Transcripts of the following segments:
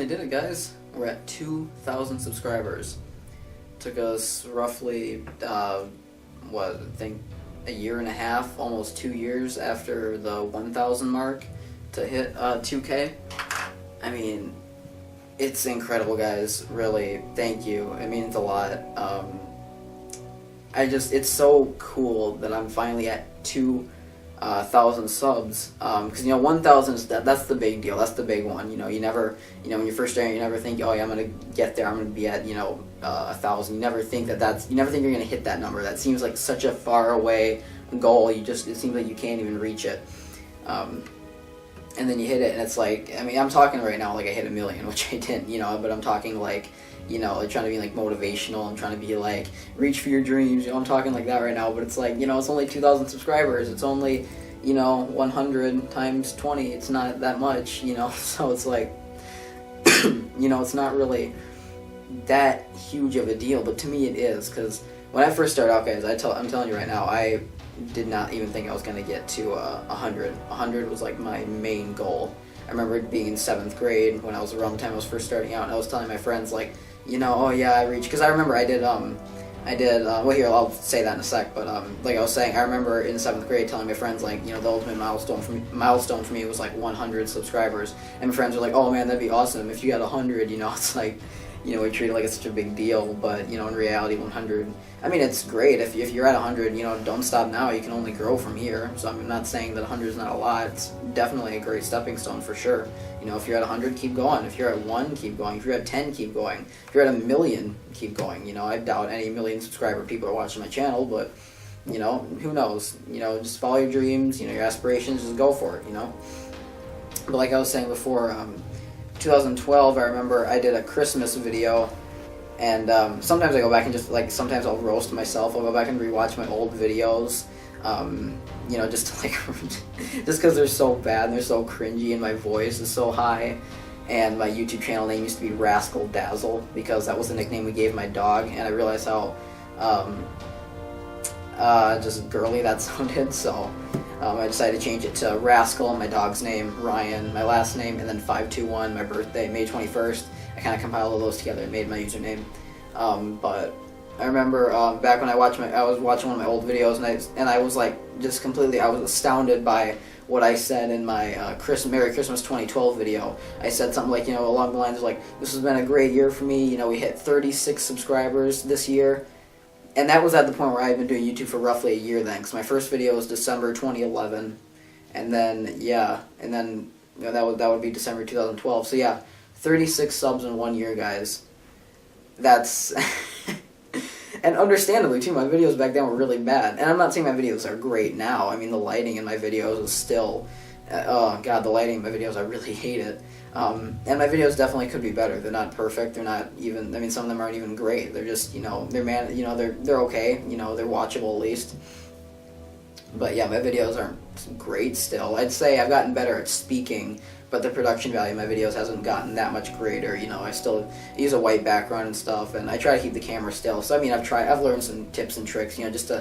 finally did it, guys. We're at 2,000 subscribers. Took us roughly, I think a year and a half, almost 2 years after the 1,000 mark to hit 2K. I mean, it's incredible, guys. Really, thank you. It means a lot. It's so cool that I'm finally at 2,000 subs. Because 1,000 is that's the big deal. That's the big one. You never, when you first start, you never think, oh yeah, I'm gonna get there. I'm gonna be at 1,000. You never think you never think you're gonna hit that number. That seems like such a far away goal. It seems like you can't even reach it. And then you hit it, and it's like, I mean, I'm talking right now like I hit 1 million, which I didn't, but I'm talking like, like trying to be like motivational. I'm trying to be like, reach for your dreams. I'm talking like that right now, but it's like, it's only 2,000 subscribers. It's only, 100 times 20. It's not that much, so it's like, it's not really that huge of a deal, but to me it is, because when I first started out, guys, I'm telling you right now, I did not even think I was going to get to 100. 100 was like my main goal. I remember being in 7th grade when I was around the time I was first starting out, and I was telling my friends like, oh yeah, I reached, because I remember I did, well here, I'll say that in a sec, but like I was saying, I remember in 7th grade telling my friends like, the ultimate milestone for me was like 100 subscribers, and my friends were like, oh man, that'd be awesome if you got 100, it's like, we treat it like it's such a big deal, but, in reality, 100, I mean, it's great. If you're at 100, don't stop now. You can only grow from here. So I'm not saying that 100 is not a lot. It's definitely a great stepping stone for sure. If you're at 100, keep going. If you're at 1, keep going. If you're at 10, keep going. If you're at 1 million, keep going. I doubt any 1 million subscriber people are watching my channel, but, who knows? Just follow your dreams, your aspirations, just go for it, But like I was saying before, 2012, I remember I did a Christmas video, and sometimes I go back and just like, sometimes I'll roast myself. I'll go back and rewatch my old videos, just to like, just because they're so bad and they're so cringy and my voice is so high. And my YouTube channel name used to be Rascal Dazzle, because that was the nickname we gave my dog, and I realized how just girly that sounded, so I decided to change it to Rascal, my dog's name, Ryan, my last name, and then 521, my birthday, May 21st. I kind of compiled all those together and made my username. But I remember back when I was watching one of my old videos, and I was like, just completely, I was astounded by what I said in my Merry Christmas 2012 video. I said something like, along the lines of like, this has been a great year for me. We hit 36 subscribers this year. And that was at the point where I had been doing YouTube for roughly a year then, because my first video was December 2011, and then, that would be December 2012. So yeah, 36 subs in 1 year, guys. That's, and understandably too, my videos back then were really bad. And I'm not saying my videos are great now. I mean, the lighting in my videos is still, oh god, the lighting in my videos, I really hate it. And my videos definitely could be better. They're not perfect. They're not even, I mean, some of them aren't even great. They're just, they're okay. They're watchable at least. But yeah, my videos aren't great still. I'd say I've gotten better at speaking, but the production value of my videos hasn't gotten that much greater. I still use a white background and stuff, and I try to keep the camera still. So I mean, I've learned some tips and tricks, just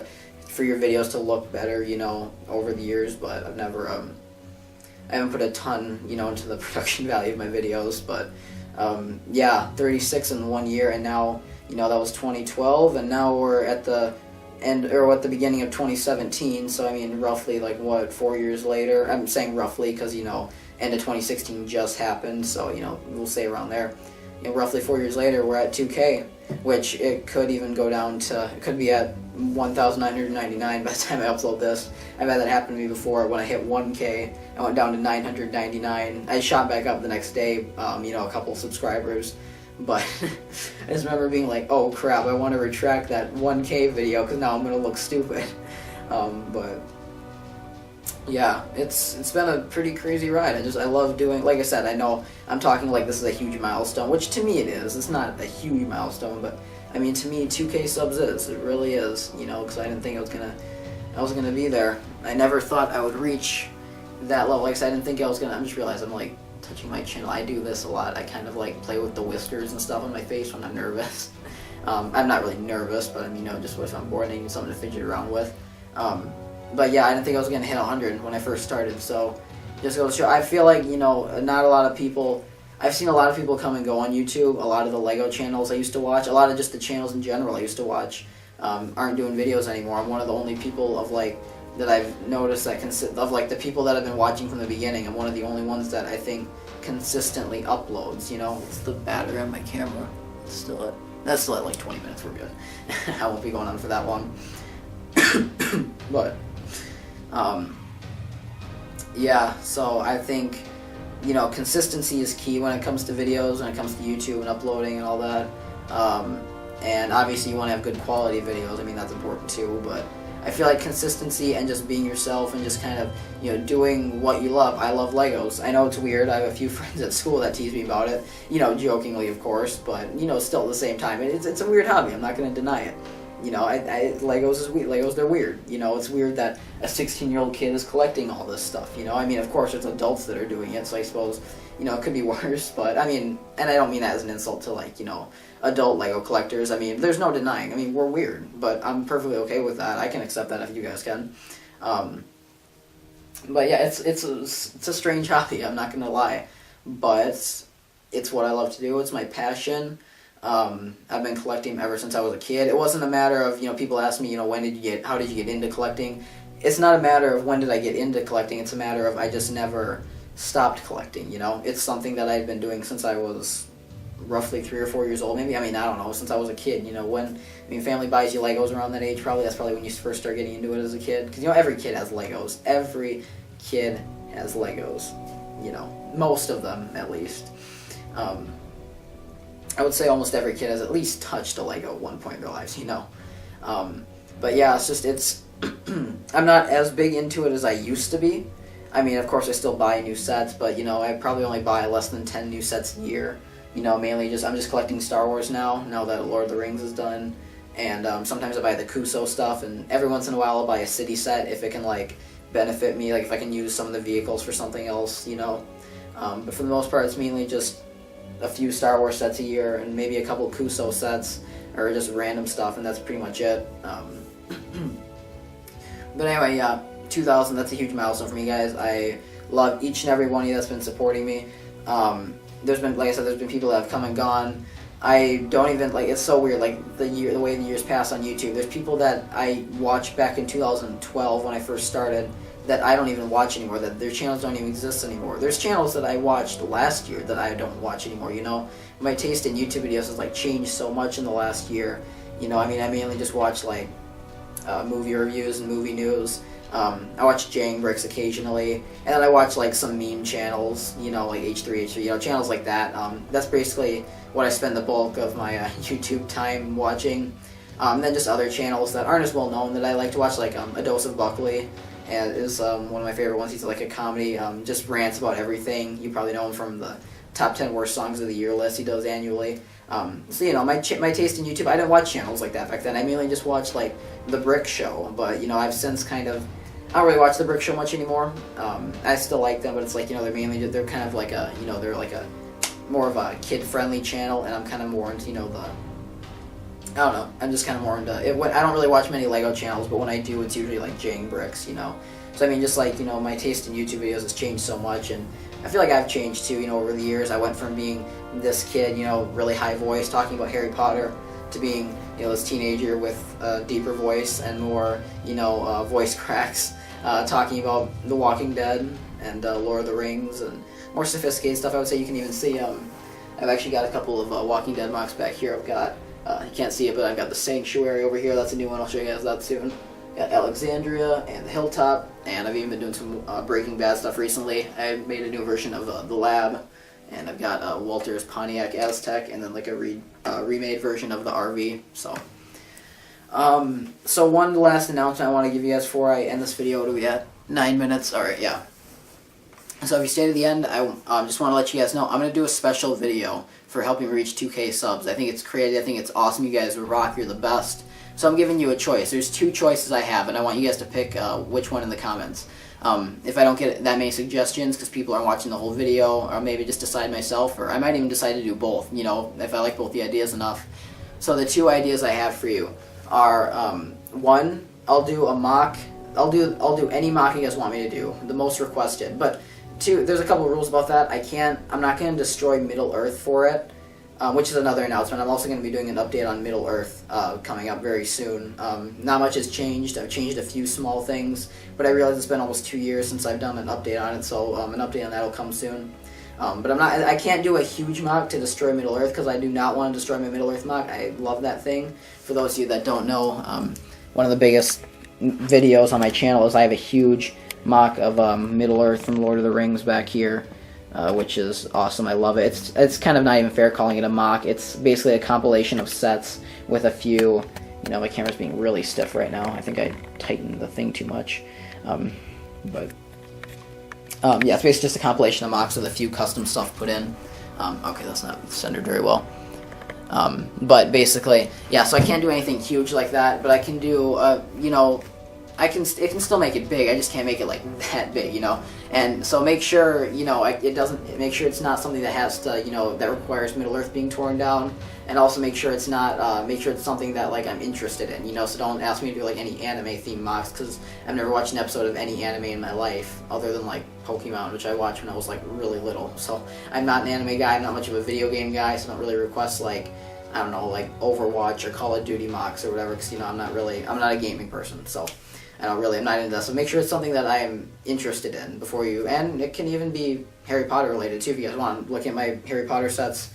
for your videos to look better, over the years, but I've never, I haven't put a ton, into the production value of my videos, but, yeah, 36 in 1 year, and now, that was 2012, and now we're at the end, or at the beginning of 2017, so I mean, roughly, 4 years later? I'm saying roughly, because, end of 2016 just happened, so, we'll say around there. Roughly 4 years later, we're at 2K, which it could even go down to, it could be at 1,999 by the time I upload this. I've had that happen to me before. When I hit 1K, I went down to 999. I shot back up the next day, a couple subscribers, but I just remember being like, oh crap, I want to retract that 1K video because now I'm going to look stupid. But yeah, it's been a pretty crazy ride. I love doing, like I said, I know I'm talking like this is a huge milestone, which to me it is. It's not a huge milestone, but I mean, to me, 2K subs is. It really is, because I didn't think I was gonna be there. I never thought I would reach that level. Like I said, I didn't think I was gonna. I just realized I'm like touching my chin. I do this a lot. I kind of like play with the whiskers and stuff on my face when I'm nervous. I'm not really nervous, but I mean, just if I'm bored, I need something to fidget around with. But yeah, I didn't think I was gonna hit 100 when I first started. So just goes to show. I feel like not a lot of people. I've seen a lot of people come and go on YouTube. A lot of the Lego channels I used to watch, a lot of just the channels in general I used to watch, aren't doing videos anymore. I'm one of the only people of like that I've noticed that of like the people that I've been watching from the beginning. I'm one of the only ones that I think consistently uploads. You know, it's the battery on my camera. That's still at like 20 minutes. We're good. I won't be going on for that long. But yeah. So I think, you know, consistency is key when it comes to videos, when it comes to YouTube and uploading and all that. And obviously you want to have good quality videos. I mean, that's important too, but I feel like consistency and just being yourself and just kind of, you know, doing what you love. I love Legos. I know it's weird. I have a few friends at school that tease me about it, you know, jokingly, of course, but, you know, still at the same time, it's a weird hobby. I'm not going to deny it. You know, Legos is weird. Legos, they're weird. You know, it's weird that a 16-year-old kid is collecting all this stuff, you know. I mean, of course, it's adults that are doing it, so I suppose, you know, it could be worse, but, I mean, and I don't mean that as an insult to, like, you know, adult Lego collectors. I mean, there's no denying. I mean, we're weird, but I'm perfectly okay with that. I can accept that if you guys can. But yeah, it's a strange hobby, I'm not going to lie, but it's what I love to do. It's my passion. I've been collecting ever since I was a kid. It wasn't a matter of, you know, people ask me, you know, how did you get into collecting? It's not a matter of when did I get into collecting, it's a matter of I just never stopped collecting, you know? It's something that I've been doing since I was roughly 3 or 4 years old, maybe. I mean, I don't know, since I was a kid, you know, family buys you Legos around that age, that's probably when you first start getting into it as a kid, because, you know, every kid has Legos. Every kid has Legos, you know, most of them, at least. I would say almost every kid has at least touched a Lego at one point in their lives, you know. But yeah, I'm not as big into it as I used to be. I mean, of course, I still buy new sets, but, you know, I probably only buy less than 10 new sets a year. You know, mainly I'm just collecting Star Wars now that Lord of the Rings is done. And sometimes I buy the Kuso stuff, and every once in a while I'll buy a city set if it can, like, benefit me, like if I can use some of the vehicles for something else, you know. But for the most part, it's mainly just a few Star Wars sets a year and maybe a couple Kuso sets or just random stuff, and that's pretty much it. But anyway, yeah, 2,000, that's a huge milestone for me, guys. I love each and every one of you that's been supporting me. There's been, like I said, there's been people that have come and gone. I don't even, like, it's so weird, like, the way the years pass on YouTube. There's people that I watched back in 2012 when I first started that I don't even watch anymore, that their channels don't even exist anymore. There's channels that I watched last year that I don't watch anymore, you know? My taste in YouTube videos has, like, changed so much in the last year. You know, I mean, I mainly just watch, like, movie reviews and movie news. I watch Jang Bricks occasionally, and then I watch, like, some meme channels, you know, like H3H3, you know, channels like that. That's basically what I spend the bulk of my YouTube time watching. And then just other channels that aren't as well known that I like to watch, like A Dose of Buckley, and is one of my favorite ones. He's like a comedy, just rants about everything. You probably know him from the top 10 worst songs of the year list he does annually. So, you know, my taste in YouTube, I didn't watch channels like that back then. I mainly just watched, like, The Brick Show, but, you know, I've since kind of, I don't really watch The Brick Show much anymore. I still like them, but it's like, you know, they're kind of like a, you know, they're like a, more of a kid-friendly channel, and I'm kind of more into, you know, I don't know, I'm just kind of more into it. I don't really watch many Lego channels, but when I do, it's usually like Jang Bricks, you know. So I mean, just like, you know, my taste in YouTube videos has changed so much, and I feel like I've changed too, you know, over the years. I went from being this kid, you know, really high voice talking about Harry Potter, to being, you know, this teenager with a deeper voice and more, you know, voice cracks, talking about The Walking Dead and Lord of the Rings and more sophisticated stuff. I would say you can even see, I've actually got a couple of Walking Dead mocks back here. I've got, you can't see it, but I've got the Sanctuary over here. That's a new one. I'll show you guys that soon. Got Alexandria and the Hilltop, and I've even been doing some Breaking Bad stuff recently. I made a new version of The Lab, and I've got Walter's Pontiac Aztec, and then like a remade version of the RV. So one last announcement I want to give you guys before I end this video. What are we at? 9 minutes? Alright, yeah. So if you stay to the end, I just want to let you guys know, I'm going to do a special video for helping reach 2K subs. I think it's crazy. I think it's awesome. You guys are rock. You're the best. So I'm giving you a choice. There's 2 choices I have, and I want you guys to pick which one in the comments. If I don't get that many suggestions because people aren't watching the whole video, or maybe just decide myself, or I might even decide to do both, you know, if I like both the ideas enough. So the 2 ideas I have for you are, one, I'll do a mock. I'll do any mock you guys want me to do, the most requested. But there's a couple of rules about that. I'm not going to destroy Middle Earth for it, which is another announcement. I'm also going to be doing an update on Middle Earth coming up very soon. Not much has changed. I've changed a few small things, but I realize it's been almost 2 years since I've done an update on it, so an update on that will come soon. But I can't do a huge mock to destroy Middle Earth because I do not want to destroy my Middle Earth mock. I love that thing. For those of you that don't know, one of the biggest videos on my channel is I have a huge mock of Middle Earth from Lord of the Rings back here, which is awesome. I love it. It's kind of not even fair calling it a mock. It's basically a compilation of sets with a few. My camera's being really stiff right now. I think I tightened the thing too much, but. Yeah, it's basically just a compilation of mocks with a few custom stuff put in. Okay, that's not centered very well. But basically, yeah, so I can't do anything huge like that, but I can do, it can still make it big. I just can't make it like that big, And so make sure, make sure it's not something that has to, that requires Middle Earth being torn down, and also make sure it's not, make sure it's something that like I'm interested in, so don't ask me to do like any anime themed mocks, because I've never watched an episode of any anime in my life other than like Pokemon, which I watched when I was like really little. So I'm not an anime guy. I'm not much of a video game guy, so I don't really request like, I don't know, like Overwatch or Call of Duty mocks or whatever, because I'm not a gaming person, so I'm not into that. So make sure it's something that I am interested in before you, and it can even be Harry Potter related too. If you guys want to look at my Harry Potter sets,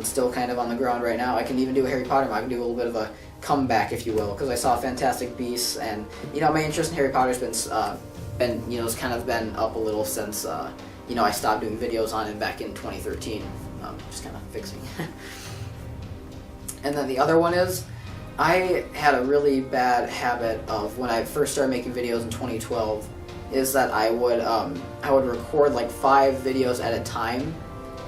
still kind of on the ground right now. I can even do a Harry Potter mock. I can do a little bit of a comeback, if you will, because I saw Fantastic Beasts, and my interest in Harry Potter's been it's kind of been up a little since I stopped doing videos on it back in 2013. Just kind of fixing. And then the other one is, I had a really bad habit of when I first started making videos in 2012, is that I would record like 5 videos at a time,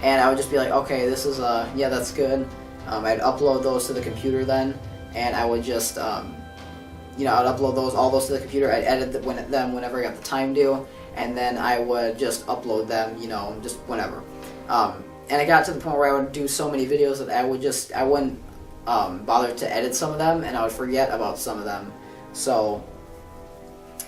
and I would just be like, okay, this is yeah, that's good. I'd upload those to the computer then, and I would just I'd upload all those to the computer. I'd edit them whenever I got the time due, and then I would just upload them, just whenever. And it got to the point where I would do so many videos that I wouldn't bother to edit some of them, and I would forget about some of them. So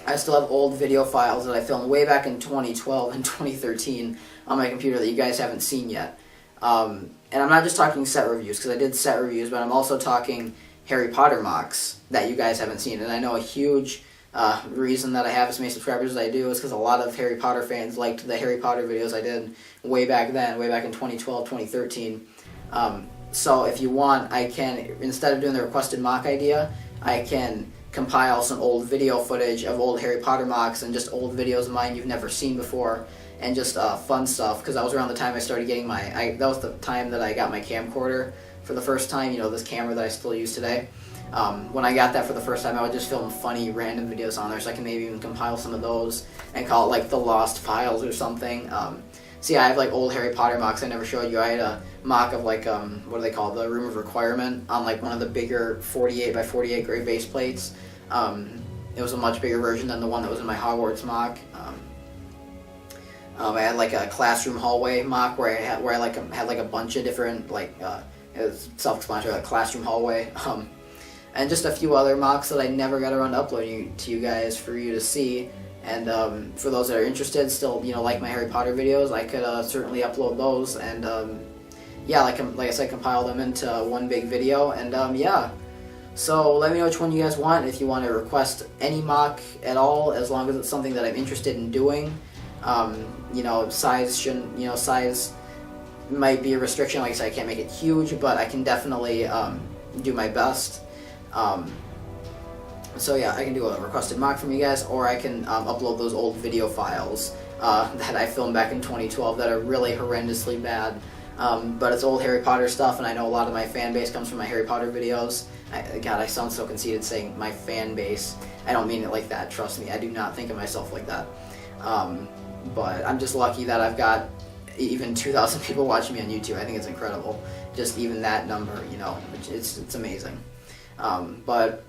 I still have old video files that I filmed way back in 2012 and 2013 on my computer that you guys haven't seen yet. And I'm not just talking set reviews, because I did set reviews, but I'm also talking Harry Potter mocks that you guys haven't seen. And I know a huge reason that I have as many subscribers as I do is because a lot of Harry Potter fans liked the Harry Potter videos I did way back then, way back in 2012, 2013. So if you want, I can, instead of doing the requested mock idea, I can compile some old video footage of old Harry Potter mocks and just old videos of mine you've never seen before, and just fun stuff, because that was around the time I started getting that was the time that I got my camcorder for the first time, this camera that I still use today. When I got that for the first time, I would just film funny random videos on there, so I can maybe even compile some of those and call it like the Lost Files or something. See, I have like old Harry Potter mocks I never showed you. I had a mock of like, what do they call it? The Room of Requirement on like one of the bigger 48 by 48 gray base plates. It was a much bigger version than the one that was in my Hogwarts mock. I had like a classroom hallway mock where I had like a bunch of different it was self-explanatory, like classroom hallway, and just a few other mocks that I never got around to uploading to you guys for you to see. And for those that are interested, still like my Harry Potter videos, I could certainly upload those, and yeah, like I said, compile them into one big video, and yeah. So let me know which one you guys want. If you want to request any mock at all, as long as it's something that I'm interested in doing. Size shouldn't, size might be a restriction. Like I said, I can't make it huge, but I can definitely do my best. So yeah, I can do a requested mock from you guys, or I can upload those old video files that I filmed back in 2012 that are really horrendously bad. But it's old Harry Potter stuff, and I know a lot of my fan base comes from my Harry Potter videos. God, I sound so conceited saying my fan base. I don't mean it like that, trust me. I do not think of myself like that. But I'm just lucky that I've got even 2,000 people watching me on YouTube. I think it's incredible. Just even that number, it's amazing. But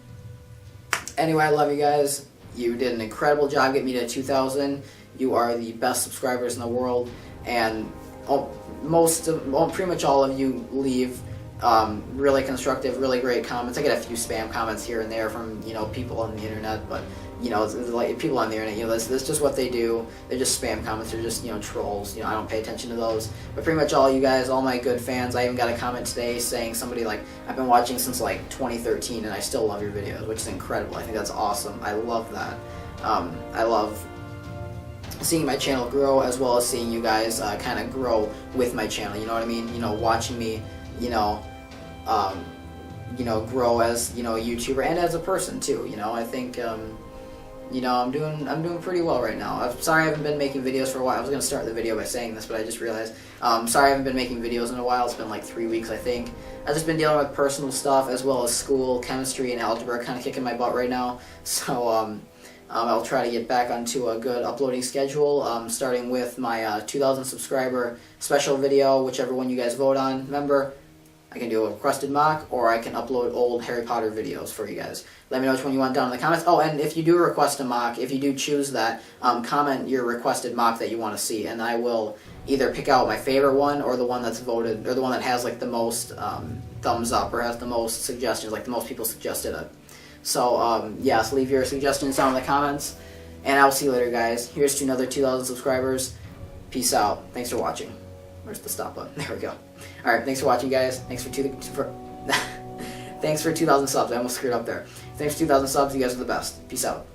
anyway, I love you guys. You did an incredible job getting me to 2,000. You are the best subscribers in the world, and pretty much all of you leave Really constructive, really great comments. I get a few spam comments here and there from, you know, people on the internet, but, you know, it's like people on the internet, you know, that's just what they do. They're just spam comments. They're just, you know, trolls. You know, I don't pay attention to those. But pretty much all you guys, all my good fans, I even got a comment today saying somebody like, I've been watching since like 2013 and I still love your videos, which is incredible. I think that's awesome. I love that. I love seeing my channel grow, as well as seeing you guys kind of grow with my channel. You know what I mean? You know, watching me, you know, grow as, you know, a YouTuber and as a person too. You know, I think, you know, I'm doing pretty well right now. I'm sorry I haven't been making videos for a while. I was gonna start the video by saying this, but I just realized. Sorry I haven't been making videos in a while. It's been like 3 weeks, I think. I've just been dealing with personal stuff as well as school, chemistry, and algebra kind of kicking my butt right now. So I'll try to get back onto a good uploading schedule, starting with my 2,000 subscriber special video, whichever one you guys vote on. Remember, I can do a requested mock, or I can upload old Harry Potter videos for you guys. Let me know which one you want down in the comments. Oh, and if you do request a mock, if you do choose that, comment your requested mock that you want to see, and I will either pick out my favorite one, or the one that's voted, or the one that has like the most thumbs up, or has the most suggestions, like the most people suggested it. So, yes, leave your suggestions down in the comments, and I'll see you later, guys. Here's to another 2,000 subscribers. Peace out. Thanks for watching. Where's the stop button? There we go. Alright, thanks for watching, guys. Thanks for thanks for 2,000 subs. I almost screwed up there. Thanks for 2,000 subs. You guys are the best. Peace out.